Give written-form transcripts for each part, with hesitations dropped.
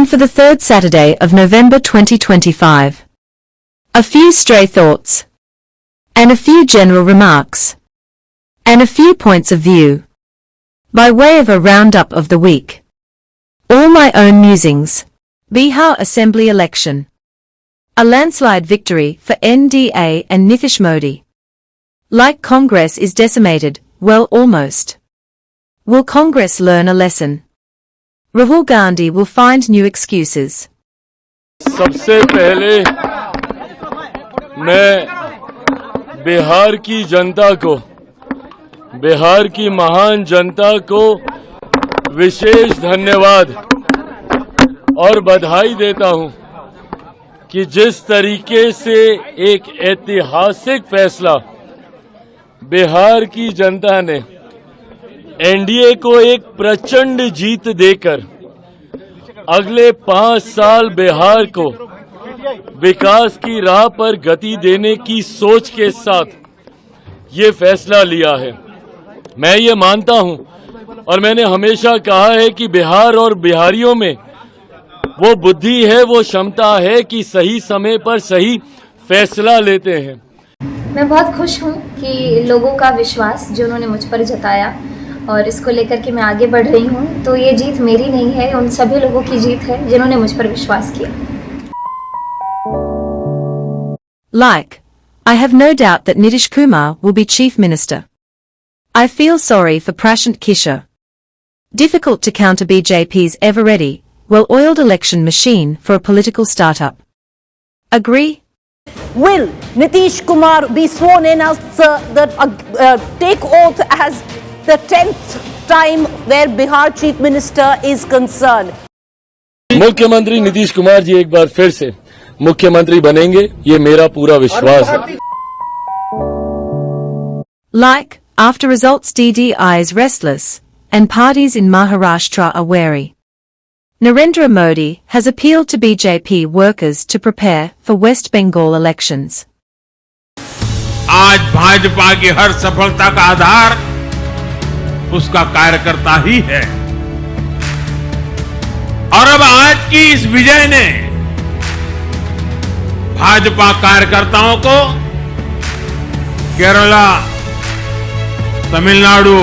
for the third Saturday of November 2025. A few stray thoughts. And a few general remarks. And a few points of view. By way of a roundup of the week. All my own musings. Bihar Assembly election. A landslide victory for NDA and Nitish Modi. Like Congress is decimated, well almost. Will Congress learn a lesson? Rahul Gandhi will find new excuses. सबसे पहले मैं बिहार की जनता को, बिहार की महान जनता को विशेष धन्यवाद और बधाई देता हूं कि जिस तरीके से एक ऐतिहासिक फैसला बिहार की जनता ने एनडीए को एक प्रचंड जीत देकर अगले 5 साल बिहार को विकास की राह पर गति देने की सोच के साथ ये फैसला लिया है। मैं ये मानता हूं और मैंने हमेशा कहा है कि बिहार और बिहारियों में वो बुद्धि है, वो क्षमता है कि सही समय पर सही फैसला लेते हैं। मैं बहुत खुश हूं कि लोगों का विश्वास जो उन्होंने मुझ पर जताया और इसको लेकर के मैं आगे बढ़ रही हूं, तो ये जीत मेरी नहीं है, उन सभी लोगों की जीत है जिन्होंने मुझ पर विश्वास किया। Like, I have no doubt that Nitish Kumar will be Chief Minister. I feel sorry for Prashant Kishore. Difficult to counter BJP's ever-ready, well-oiled election machine for a political startup. Agree? Will Nitish Kumar be sworn in as take oath as the 10th time where Bihar Chief Minister is concerned? मुख्यमंत्री नीतीश कुमार जी एक बार फिर से मुख्यमंत्री बनेंगे, ये मेरा पूरा विश्वास है। Like, after results DDI is restless, and parties in Maharashtra are wary. Narendra Modi has appealed to BJP workers to prepare for West Bengal elections. आज भाजपा की हर सफलता का आधार उसका कार्यकर्ता ही है और अब आज की इस विजय ने भाजपा कार्यकर्ताओं को केरला, तमिलनाडु,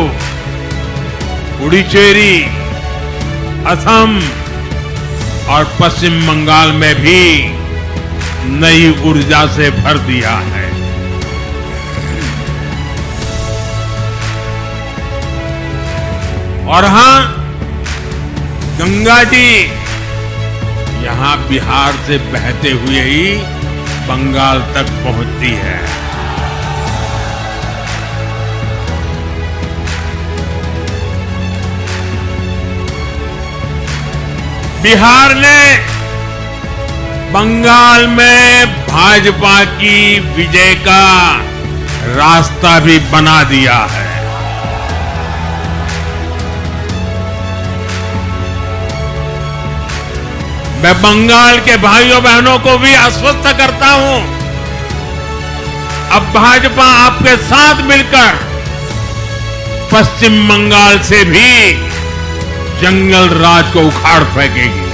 पुडुचेरी, असम और पश्चिम बंगाल में भी नई ऊर्जा से भर दिया है। और हां, गंगा जी यहां बिहार से बहते हुए ही बंगाल तक पहुंचती है। बिहार ने बंगाल में भाजपा की विजय का रास्ता भी बना दिया है। मैं बंगाल के भाइयों बहनों को भी आश्वस्त करता हूं, अब भाजपा आपके साथ मिलकर पश्चिम बंगाल से भी जंगल राज को उखाड़ फेंकेगी।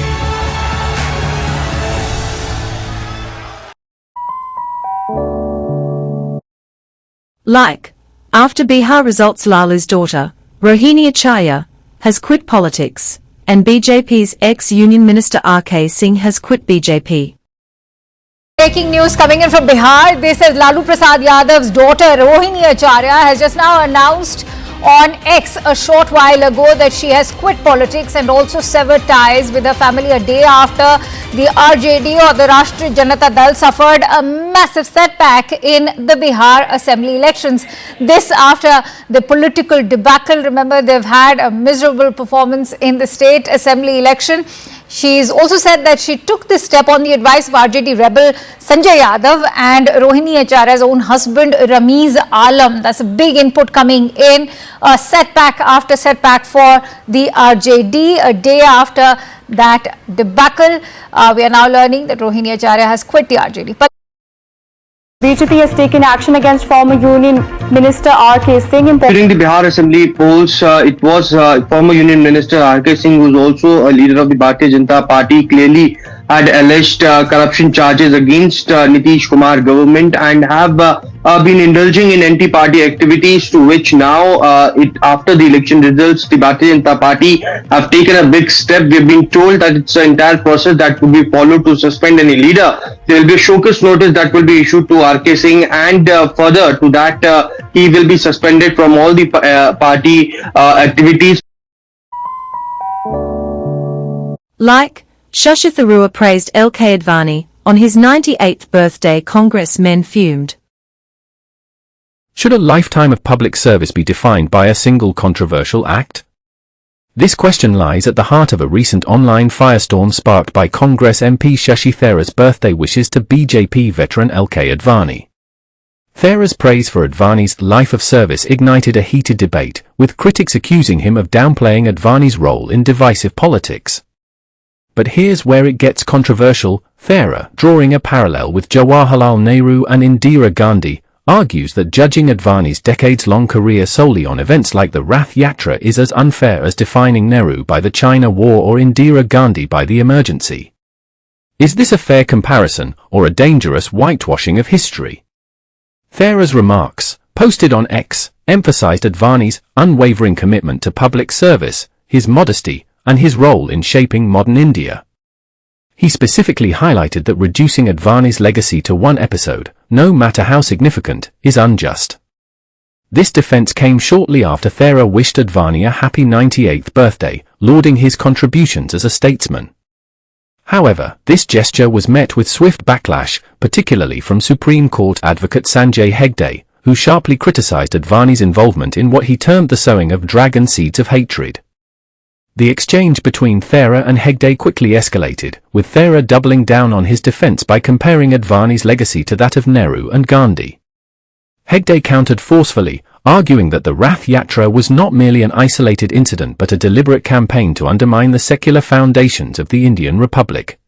Like, after Bihar results, Lalu's daughter, Rohini Acharya, has quit politics, and BJP's ex-Union Minister R.K. Singh has quit BJP. Breaking news coming in from Bihar. This is Lalu Prasad Yadav's daughter Rohini Acharya has just now announced on X a short while ago that she has quit politics and also severed ties with her family a day after the RJD or the Rashtriya Janata Dal suffered a massive setback in the Bihar Assembly elections. This after the political debacle. Remember, they've had a miserable performance in the state assembly election. She's also said that she took this step on the advice of RJD rebel Sanjay Yadav and Rohini Acharya's own husband Ramiz Alam. That's a big input coming in. A setback after setback for the RJD a day after that debacle. We are now learning that Rohini Acharya has quit the RJD. But The BJP has taken action against former Union Minister R.K. Singh. During the Bihar Assembly polls, it was former Union Minister R.K. Singh, who is also a leader of the Bharatiya Janata Party, clearly had alleged corruption charges against Nitish Kumar government and have been indulging in anti-party activities, to which now, after the election results, the Bharatiya Janata Party have taken a big step. We have been told that it's an entire process that will be followed to suspend any leader. There will be a showcase notice that will be issued to R.K. Singh, and further to that, he will be suspended from all the party activities. Like, Shashi Tharoor praised L.K. Advani. On his 98th birthday, Congress men fumed. Should a lifetime of public service be defined by a single controversial act? This question lies at the heart of a recent online firestorm sparked by Congress MP Shashi Tharoor's birthday wishes to BJP veteran L.K. Advani. Tharoor's praise for Advani's life of service ignited a heated debate, with critics accusing him of downplaying Advani's role in divisive politics. But here's where it gets controversial. Tharoor, drawing a parallel with Jawaharlal Nehru and Indira Gandhi, argues that judging Advani's decades-long career solely on events like the Rath Yatra is as unfair as defining Nehru by the China War or Indira Gandhi by the emergency. Is this a fair comparison, or a dangerous whitewashing of history? Tharoor's remarks, posted on X, emphasized Advani's unwavering commitment to public service, his modesty, and his role in shaping modern India. He specifically highlighted that reducing Advani's legacy to one episode, no matter how significant, is unjust. This defense came shortly after Tharoor wished Advani a happy 98th birthday, lauding his contributions as a statesman. However, this gesture was met with swift backlash, particularly from Supreme Court advocate Sanjay Hegde, who sharply criticized Advani's involvement in what he termed the sowing of dragon seeds of hatred. The exchange between Tharoor and Hegde quickly escalated, with Tharoor doubling down on his defense by comparing Advani's legacy to that of Nehru and Gandhi. Hegde countered forcefully, arguing that the Rath Yatra was not merely an isolated incident but a deliberate campaign to undermine the secular foundations of the Indian Republic.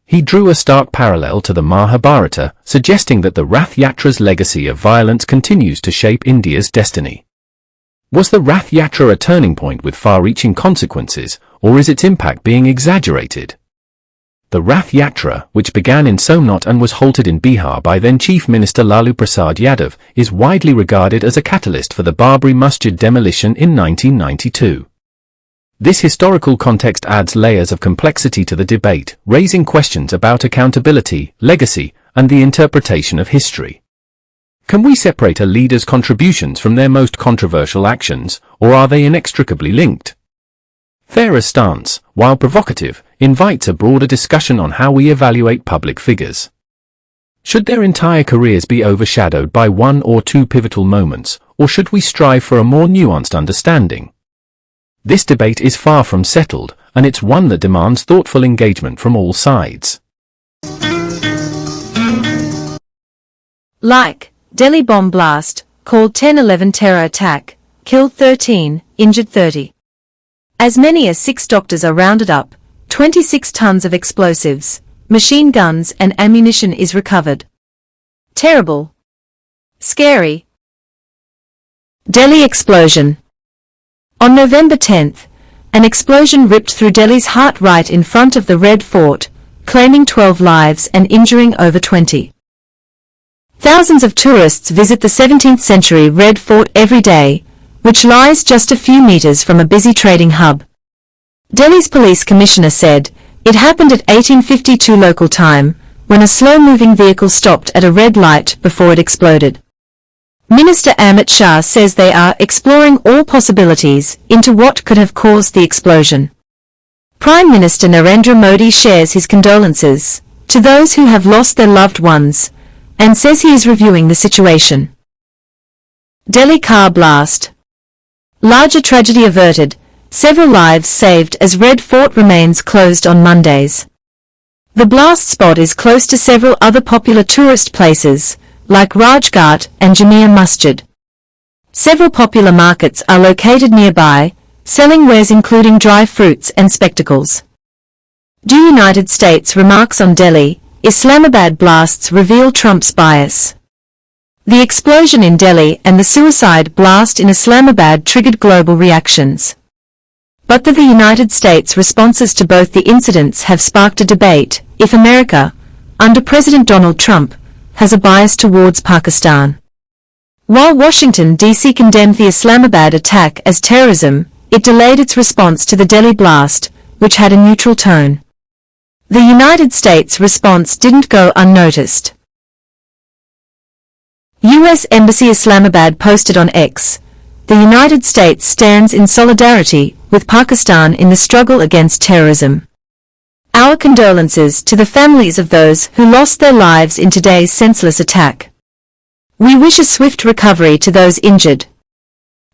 He drew a stark parallel to the Mahabharata, suggesting that the Rath Yatra's legacy of violence continues to shape India's destiny. Was the Rath Yatra a turning point with far-reaching consequences, or is its impact being exaggerated? The Rath Yatra, which began in Somnath and was halted in Bihar by then Chief Minister Lalu Prasad Yadav, is widely regarded as a catalyst for the Babri Masjid demolition in 1992. This historical context adds layers of complexity to the debate, raising questions about accountability, legacy, and the interpretation of history. Can we separate a leader's contributions from their most controversial actions, or are they inextricably linked? Tharoor's stance, while provocative, invites a broader discussion on how we evaluate public figures. Should their entire careers be overshadowed by one or two pivotal moments, or should we strive for a more nuanced understanding? This debate is far from settled, and it's one that demands thoughtful engagement from all sides. Like, Delhi bomb blast, called 10/11 terror attack, killed 13, injured 30. As many as 6 doctors are rounded up, 26 tons of explosives, machine guns and ammunition is recovered. Terrible. Scary. Delhi explosion. On November 10th, an explosion ripped through Delhi's heart right in front of the Red Fort, claiming 12 lives and injuring over 20. Thousands of tourists visit the 17th century Red Fort every day, which lies just a few meters from a busy trading hub. Delhi's police commissioner said, it happened at 1852 local time, when a slow-moving vehicle stopped at a red light before it exploded. Minister Amit Shah says they are exploring all possibilities into what could have caused the explosion. Prime Minister Narendra Modi shares his condolences to those who have lost their loved ones, and says he is reviewing the situation. Delhi car blast. Larger tragedy averted, several lives saved as Red Fort remains closed on Mondays. The blast spot is close to several other popular tourist places, like Rajghat and Jamia Masjid. Several popular markets are located nearby, selling wares including dry fruits and spectacles. Do United States remarks on Delhi, Islamabad blasts reveal Trump's bias. The explosion in Delhi and the suicide blast in Islamabad triggered global reactions. But the United States' responses to both the incidents have sparked a debate if America, under President Donald Trump, has a bias towards Pakistan. While Washington, D.C. condemned the Islamabad attack as terrorism, it delayed its response to the Delhi blast, which had a neutral tone. The United States' response didn't go unnoticed. U.S. Embassy Islamabad posted on X, "The United States stands in solidarity with Pakistan in the struggle against terrorism. Our condolences to the families of those who lost their lives in today's senseless attack. We wish a swift recovery to those injured.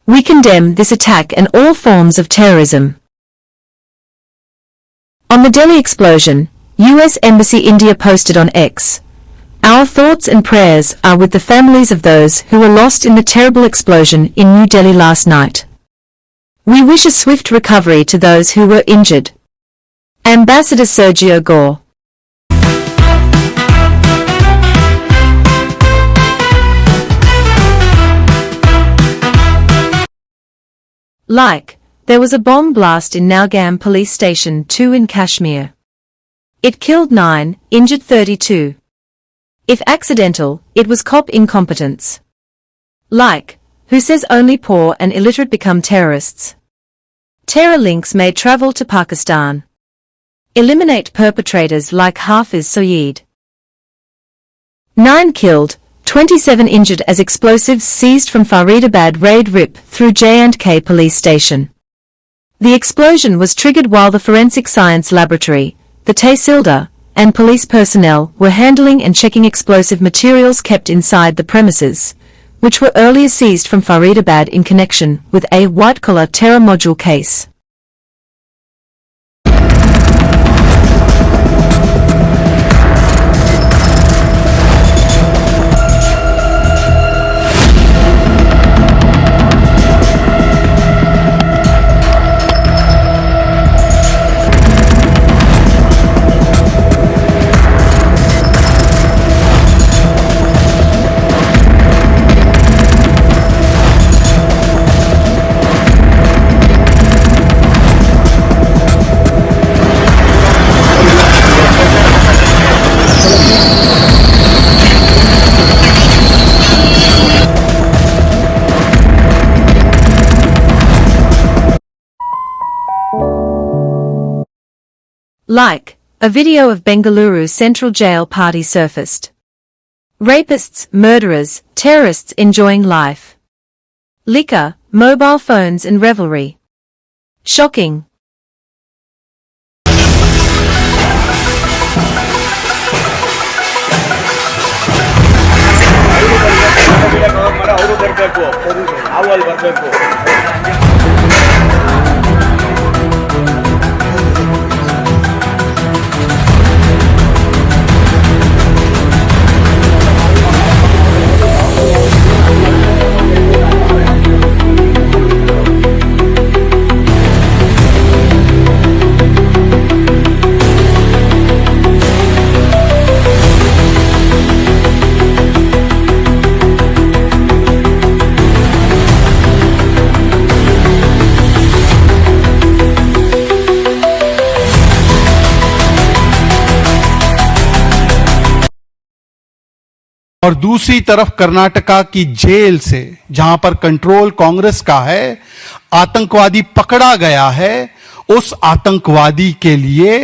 We condemn this attack and all forms of terrorism." On the Delhi explosion, U.S. Embassy India posted on X, "Our thoughts and prayers are with the families of those who were lost in the terrible explosion in New Delhi last night. We wish a swift recovery to those who were injured." Ambassador Sergio Gore. Like, there was a bomb blast in Naugam Police Station 2 in Kashmir. It killed 9, injured 32. If accidental, it was cop incompetence. Like, who says only poor and illiterate become terrorists? Terror links may travel to Pakistan. Eliminate perpetrators like Hafiz Saeed. 9 killed, 27 injured as explosives seized from Faridabad raid rip through J&K police station. The explosion was triggered while the Forensic Science Laboratory, the Tehsildar, and police personnel were handling and checking explosive materials kept inside the premises, which were earlier seized from Faridabad in connection with a white-collar terror module case. Like, a video of Bengaluru Central Jail party surfaced. Rapists, murderers, terrorists enjoying life. Liquor, mobile phones and revelry. Shocking. और दूसरी तरफ कर्नाटका की jail से, जहां पर control Congress का है, आतंकवादी पकड़ा गया है, उस आतंकवादी के लिए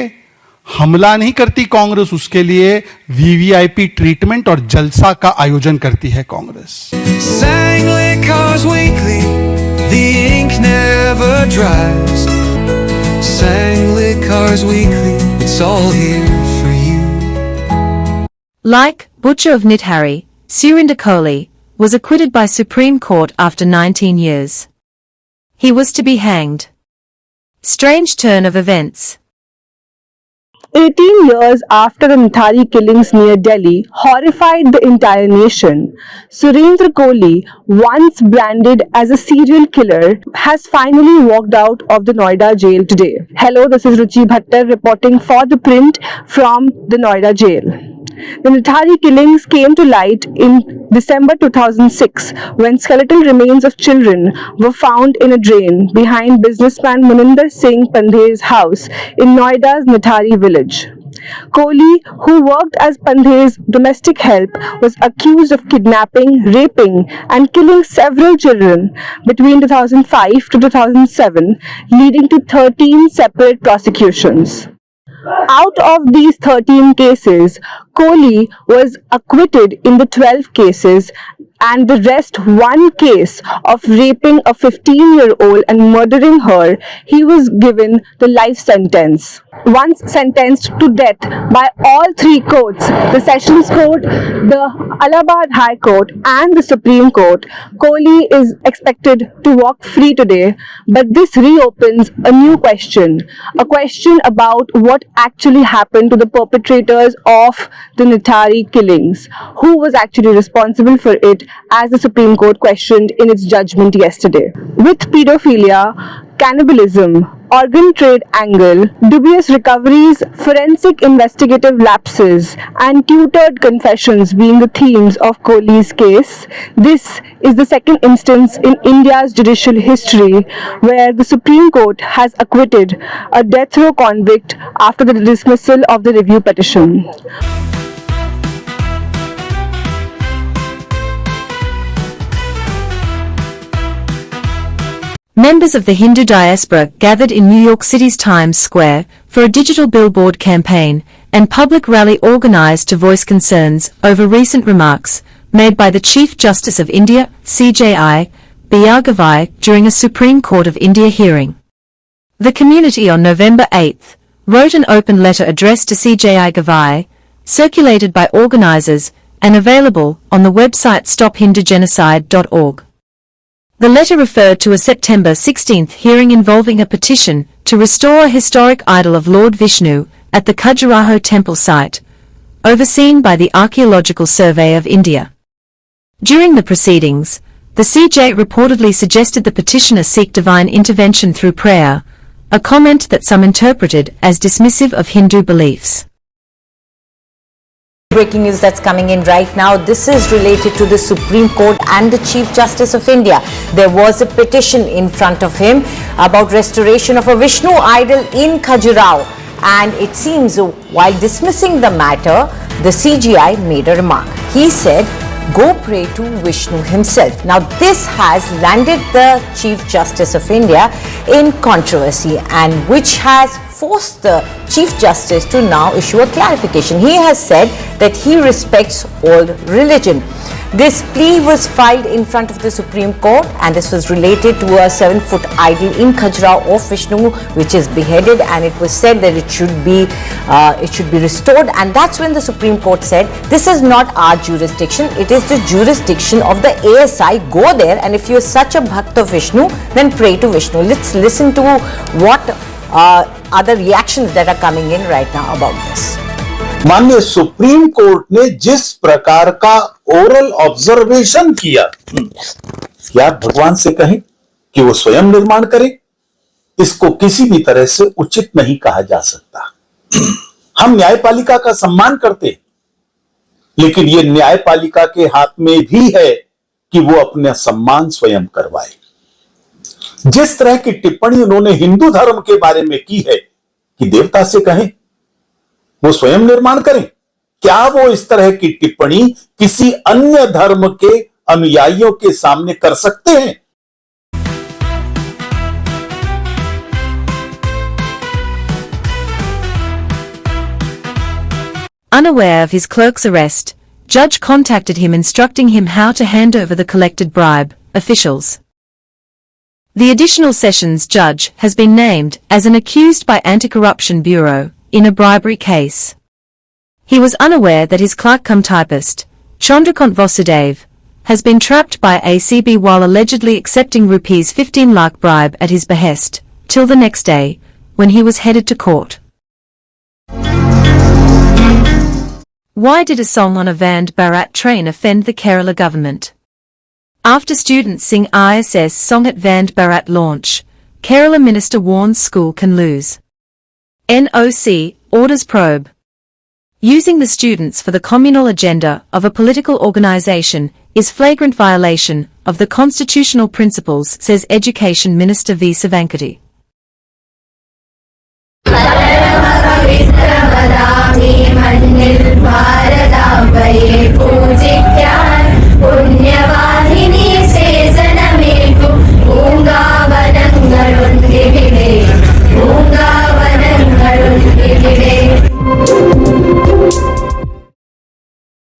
हमला नहीं करती कांग्रेस, उसके लिए वीवीआईपी ट्रीटमेंट और जलसा का आयोजन करती है Congress. Sanglikar's weekly, the ink never dries. Sanglikar's weekly, it's all here for you. Like, butcher of Nithari, Surinder Kohli, was acquitted by Supreme Court after 19 years. He was to be hanged. Strange turn of events. 18 years after the Nithari killings near Delhi horrified the entire nation, Surinder Kohli, once branded as a serial killer, has finally walked out of the Noida jail today. Hello, this is Ruchi Bhattar reporting for The Print from the Noida jail. The Nithari killings came to light in December 2006 when skeletal remains of children were found in a drain behind businessman Muninder Singh Pandhe's house in Noida's Nithari village. Kohli, who worked as Pandhe's domestic help, was accused of kidnapping, raping, and killing several children between 2005 to 2007, leading to 13 separate prosecutions. Out of these 13 cases, Kohli was acquitted in the 12 cases, and the rest one case of raping a 15-year-old and murdering her, he was given the life sentence. Once sentenced to death by all three courts, the Sessions Court, the Allahabad High Court and the Supreme Court, Kohli is expected to walk free today, but this reopens a new question, a question about what actually happened to the perpetrators of the Nithari killings, who was actually responsible for it, as the Supreme Court questioned in its judgment yesterday. With pedophilia, cannibalism, organ trade angle, dubious recoveries, forensic investigative lapses, and tutored confessions being the themes of Kohli's case, this is the second instance in India's judicial history where the Supreme Court has acquitted a death row convict after the dismissal of the review petition. Members of the Hindu diaspora gathered in New York City's Times Square for a digital billboard campaign and public rally organized to voice concerns over recent remarks made by the Chief Justice of India, CJI, B.R. Gavai, during a Supreme Court of India hearing. The community on November 8 wrote an open letter addressed to CJI Gavai, circulated by organizers and available on the website stophindugenocide.org. The letter referred to a September 16 hearing involving a petition to restore a historic idol of Lord Vishnu at the Khajuraho temple site, overseen by the Archaeological Survey of India. During the proceedings, the CJ reportedly suggested the petitioner seek divine intervention through prayer, a comment that some interpreted as dismissive of Hindu beliefs. Breaking news that's coming in right now. This is related to the Supreme Court and the Chief Justice of India. There was a petition in front of him about restoration of a Vishnu idol in Khajuraho, and it seems while dismissing the matter, the CJI made a remark. He said, "Go pray to Vishnu himself." Now this has landed the Chief Justice of India in controversy, and which has forced the Chief Justice to now issue a clarification. He has said that he respects all religion. This plea was filed in front of the Supreme Court, and this was related to a 7-foot idol in Khajuraho of Vishnu, which is beheaded, and it was said that it should be restored. And that's when the Supreme Court said, this is not our jurisdiction, it is the jurisdiction of the ASI. Go there, and if you're such a bhakt of Vishnu, then pray to Vishnu. Let's listen to what other reactions that are coming in right now about this. माननीय supreme court ने जिस प्रकार का oral observation किया, क्या भगवान से कहें कि वो स्वयं निर्माण करे? इसको किसी भी तरह से उचित नहीं कहा जा सकता। हम न्यायपालिका का सम्मान करते, लेकिन ये न्यायपालिका के हाथ में भी है कि वो अपना सम्मान स्वयं करवाए। जिस तरह की टिप्पणी उन्होंने हिंदू धर्म के बारे में की है कि देवता से कहें वो स्वयं निर्माण करें, क्या वो इस तरह की टिप्पणी किसी अन्य धर्म के अनुयायियों के सामने कर सकते हैं? Unaware of his clerk's arrest, judge contacted him instructing him how to hand over the collected bribe, officials. The additional sessions judge has been named as an accused by Anti-Corruption Bureau in a bribery case. He was unaware that his clerk-cum-typist, Chandrakant Vasudev, has been trapped by ACB while allegedly accepting rupees 15 lakh bribe at his behest, till the next day, when he was headed to court. Why did a song on a Vande Bharat train offend the Kerala government? After students sing ISS song at Vande Bharat launch, Kerala minister warns school can lose. NOC orders probe. Using the students for the communal agenda of a political organization is flagrant violation of the constitutional principles, says Education Minister V. Sanglikar.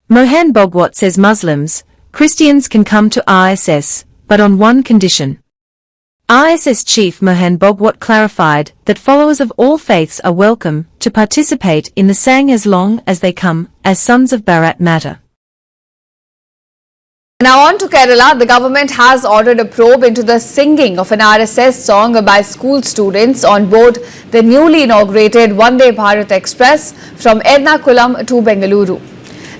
Mohan Bhagwat says Muslims, Christians can come to RSS, but on one condition. RSS Chief Mohan Bhagwat clarified that followers of all faiths are welcome to participate in the Sang as long as they come as sons of Bharat Mata. Now on to Kerala, the government has ordered a probe into the singing of an RSS song by school students on board the newly inaugurated Vande Bharat Express from Ernakulam to Bengaluru.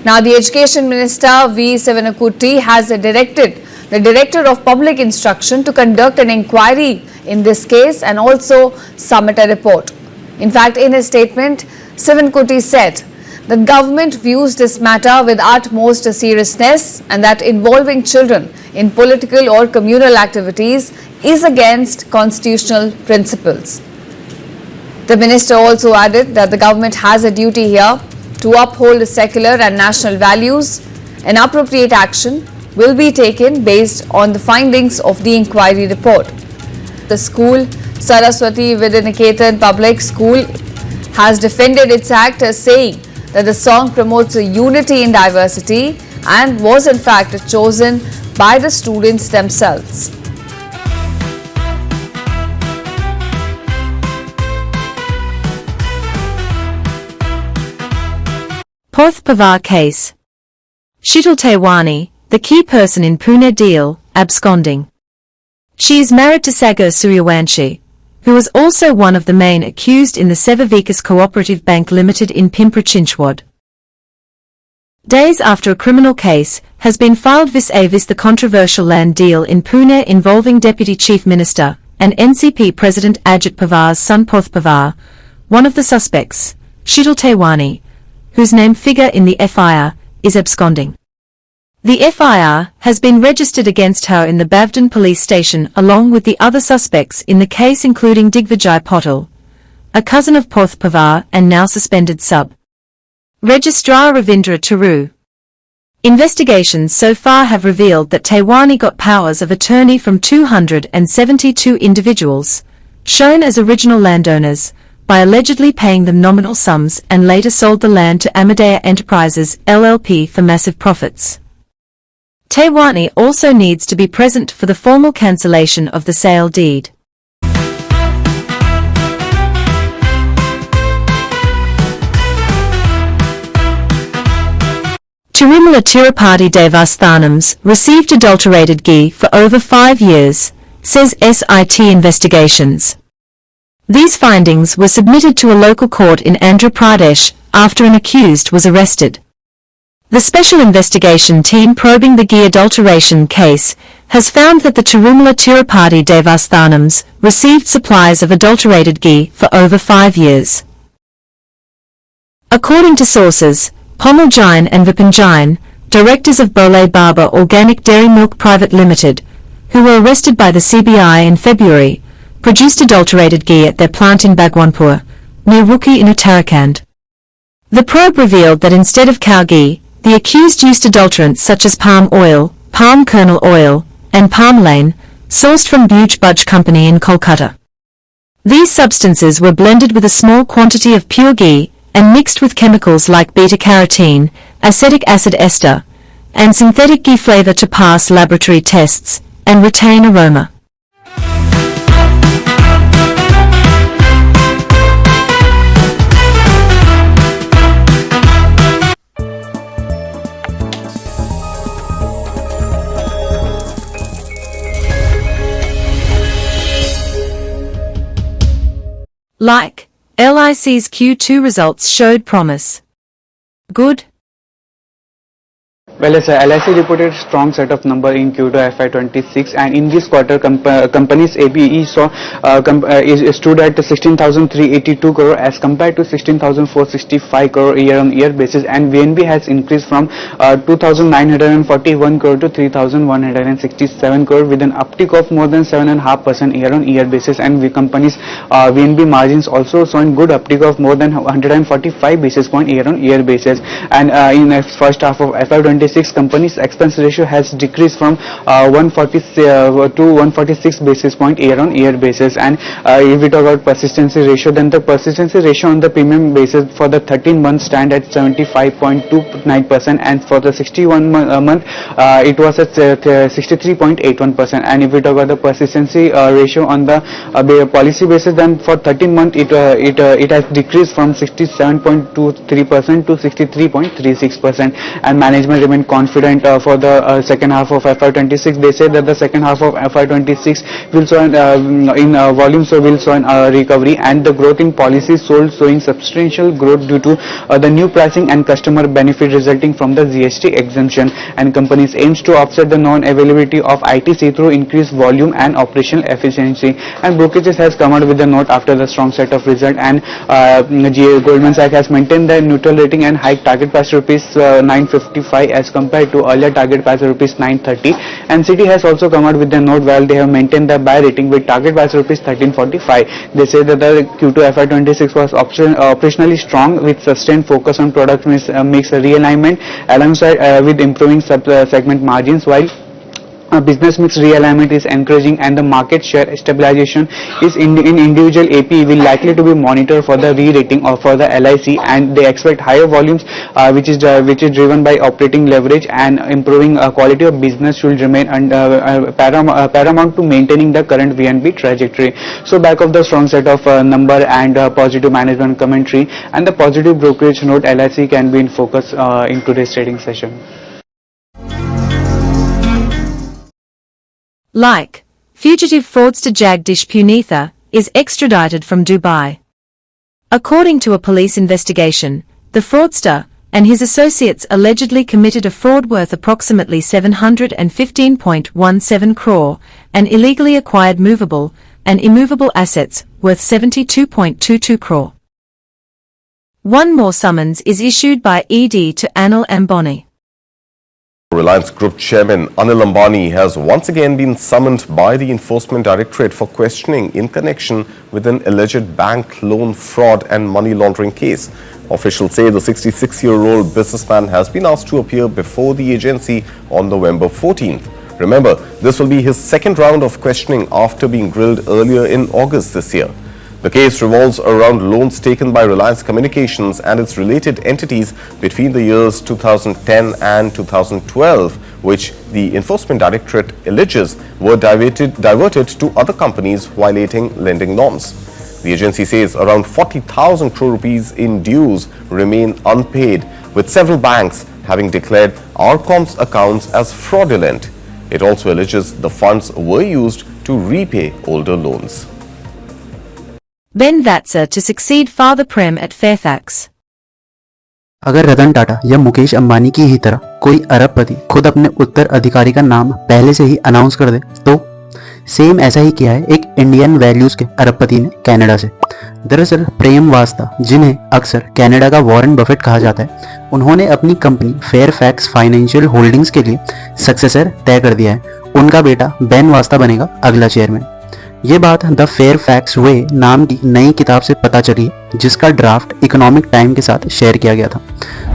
Now, the Education Minister V. Sivanakutti has directed the Director of Public Instruction to conduct an inquiry in this case and also submit a report. In fact, in his statement, Sivanakutti said the government views this matter with utmost seriousness and that involving children in political or communal activities is against constitutional principles. The minister also added that the government has a duty here to uphold secular and national values. An appropriate action will be taken based on the findings of the inquiry report. The school, Saraswati Vidyaniketan Public School, has defended its act, saying that the song promotes unity in diversity and was in fact chosen by the students themselves. Porth Pawar case. Shital Tewani, the key person in Pune deal, absconding. She is married to Sagar Suryawanshi, who was also one of the main accused in the Seva Vikas Cooperative Bank Limited in Pimpri Chinchwad. Days after a criminal case has been filed vis-a-vis the controversial land deal in Pune involving Deputy Chief Minister and NCP President Ajit Pawar's son Porth Pawar, one of the suspects, Shital Tewani, whose name figure in the FIR, is absconding. The FIR has been registered against her in the Bavdan police station along with the other suspects in the case, including Digvijay Patil, a cousin of Porth Pawar and now suspended Sub-Registrar Ravindra Taru. Investigations so far have revealed that Tewani got powers of attorney from 272 individuals, shown as original landowners, by allegedly paying them nominal sums and later sold the land to Amadea Enterprises LLP for massive profits. Tewani also needs to be present for the formal cancellation of the sale deed. Tirumala Tirupati Devasthanams received adulterated ghee for over 5 years, says SIT Investigations. These findings were submitted to a local court in Andhra Pradesh after an accused was arrested. The special investigation team probing the ghee adulteration case has found that the Tirumala Tirupati Devasthanams received supplies of adulterated ghee for over 5 years. According to sources, Pomal Jain and Vipin Jain, directors of Bole Baba Organic Dairy Milk Private Limited, who were arrested by the CBI in February, produced adulterated ghee at their plant in Bhagwanpur, near Rookie in Uttarakhand. The probe revealed that instead of cow ghee, the accused used adulterants such as palm oil, palm kernel oil, and palmlane, sourced from Buj Budge Company in Kolkata. These substances were blended with a small quantity of pure ghee and mixed with chemicals like beta-carotene, acetic acid ester, and synthetic ghee flavor to pass laboratory tests and retain aroma. Like, LIC's Q2 results showed promise. Good. Well, as LIC reported strong set of number in Q2 FY26, and in this quarter, company's APE stood at 16,382 crore as compared to 16,465 crore year-on-year basis, and VNB has increased from 2,941 crore to 3,167 crore with an uptick of more than 7.5% year-on-year basis, and the company's VNB margins also showing good uptick of more than 145 basis point year-on-year basis, and in the first half of FY26, company's expense ratio has decreased from 146 basis point year-on-year basis, and if we talk about persistency ratio, then the persistency ratio on the premium basis for the 13 months stand at 75.29%, and for the 61 month it was at 63.81%, and if we talk about the persistency ratio on the policy basis, then for 13 months it has decreased from 67.23% to 63.36%, and management remain confident for the second half of FY26. They say that the second half of FY26 will show in volume will show a recovery, and the growth in policies sold showing substantial growth due to the new pricing and customer benefit resulting from the GST exemption, and companies aims to offset the non-availability of ITC through increased volume and operational efficiency, and brokerages has come out with a note after the strong set of result, and Goldman Sachs has maintained the neutral rating and hike target price to rupees 955 as compared to earlier target price of rupees 930, and Citi has also come out with a note while they have maintained the buy rating with target price rupees 1345. They say that the Q2 FY26 was operationally strong with sustained focus on product mix realignment alongside with improving segment margins, while business mix realignment is encouraging, and the market share stabilization is in individual AP will likely to be monitored for the re-rating or for the LIC, and they expect higher volumes which is driven by operating leverage, and improving quality of business should remain paramount to maintaining the current VNB trajectory. So back of the strong set of number and positive management commentary and the positive brokerage note, LIC can be in focus in today's trading session. Like, fugitive fraudster Jagdish Punitha is extradited from Dubai. According to a police investigation, the fraudster and his associates allegedly committed a fraud worth approximately 715.17 crore and illegally acquired movable and immovable assets worth 72.22 crore. One more summons is issued by ED to Anil Ambani. Reliance Group Chairman Anil Ambani has once again been summoned by the Enforcement Directorate for questioning in connection with an alleged bank loan fraud and money laundering case. Officials say the 66-year-old businessman has been asked to appear before the agency on November 14th. Remember, this will be his second round of questioning after being grilled earlier in August this year. The case revolves around loans taken by Reliance Communications and its related entities between the years 2010 and 2012, which the Enforcement Directorate alleges were diverted to other companies violating lending norms. The agency says around 40,000 crore rupees in dues remain unpaid, with several banks having declared RCOM's accounts as fraudulent. It also alleges the funds were used to repay older loans. Ben Vatsa to succeed Father Prem at Fairfax. अगर रतन टाटा या मुकेश अंबानी की ही तरह कोई अरबपति खुद अपने उत्तराधिकारी का नाम पहले से ही अनाउंस कर दे तो सेम ऐसा ही किया है एक इंडियन वैल्यूज के अरबपति ने कनाडा से। दरअसल प्रेम वास्ता, जिन्हें अक्सर कनाडा का वॉरेन बफेट कहा जाता है, उन्होंने अपनी कंपनी फेयरफैक्स फाइनेंशियल होल्डिंग्स के लिए सक्सेसर तय कर दिया है। उनका बेटा बेन वास्ता बनेगा अगला चेयरमैन। ये बात द फेयरफैक्स वे नाम की नई किताब से पता चली, जिसका ड्राफ्ट इकोनॉमिक टाइम के साथ शेयर किया गया था।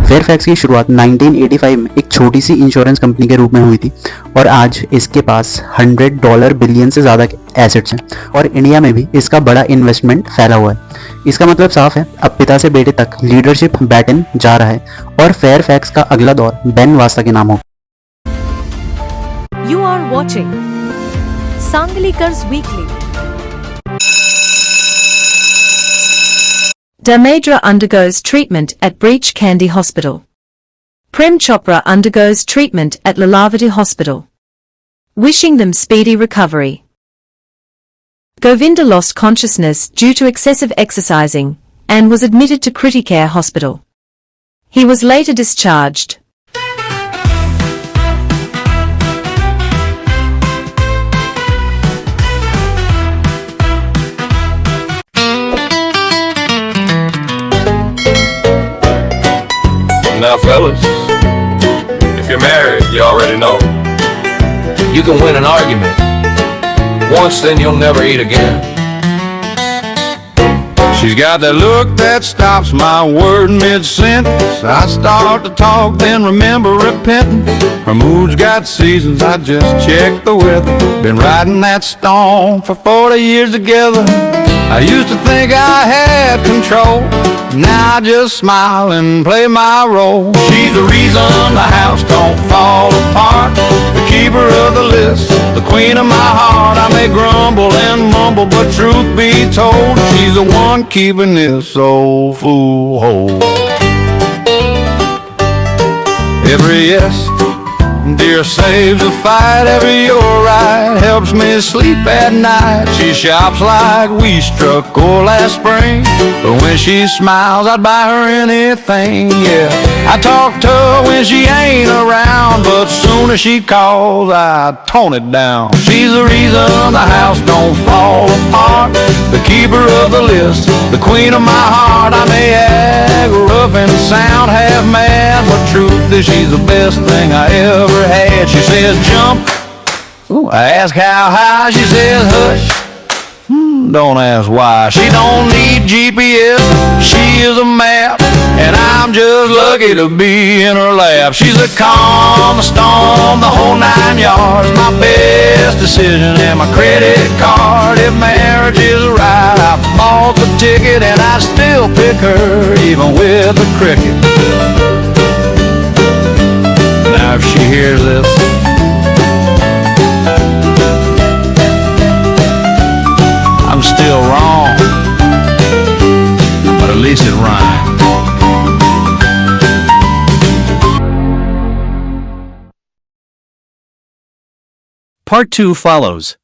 फेयरफैक्स की शुरुआत 1985 में एक छोटी सी इंश्योरेंस कंपनी के रूप में हुई थी और आज इसके पास $100 बिलियन से ज़्यादा के एसेट्स हैं और इंडिया में भी इसका बड़ा इन्वेस्टमेंट फैला हुआ है। इसका मतलब साफ है, अब पिता से बेटे तक लीडरशिप बैटन जा रहा है और फेयरफैक्स का अगला दौर बेन वास्ता के नाम होगा। You are watching Sanglikar's Weekly. Dharmendra undergoes treatment at Breach Candy Hospital. Prem Chopra undergoes treatment at Lilavati Hospital. Wishing them speedy recovery. Govinda lost consciousness due to excessive exercising and was admitted to Criticare Hospital. He was later discharged. Now fellas, if you're married, you already know. You can win an argument once, then you'll never eat again. She's got that look that stops my word mid-sentence. I start to talk, then remember repenting. Her mood's got seasons, I just check the weather. Been riding that storm for 40 years together. I used to think I had control. Now I just smile and play my role. She's the reason the house don't fall apart, the keeper of the list, the queen of my heart. I may grumble and mumble, but truth be told, she's the one keeping this old fool whole. Every yes, dear, saves a fight. Every you're right helps me sleep at night. She shops like we struck gold last spring, but when she smiles, I'd buy her anything, yeah. I talk to her when she ain't around, but soon as she calls, I tone it down. She's the reason the house don't fall apart, the keeper of the list, the queen of my heart. I may act rough and sound half mad, but truth is she's the best thing I ever had. She says jump, ooh, I ask how high. She says hush, don't ask why. She don't need GPS, she is a map, and I'm just lucky to be in her lap. She's a calm, a storm, the whole 9 yards. My best decision and my credit card. If marriage is right, I bought the ticket, and I still pick her even with the cricket. Now if she hears this, I'm still wrong, but at least it rhymed. Part 2 follows.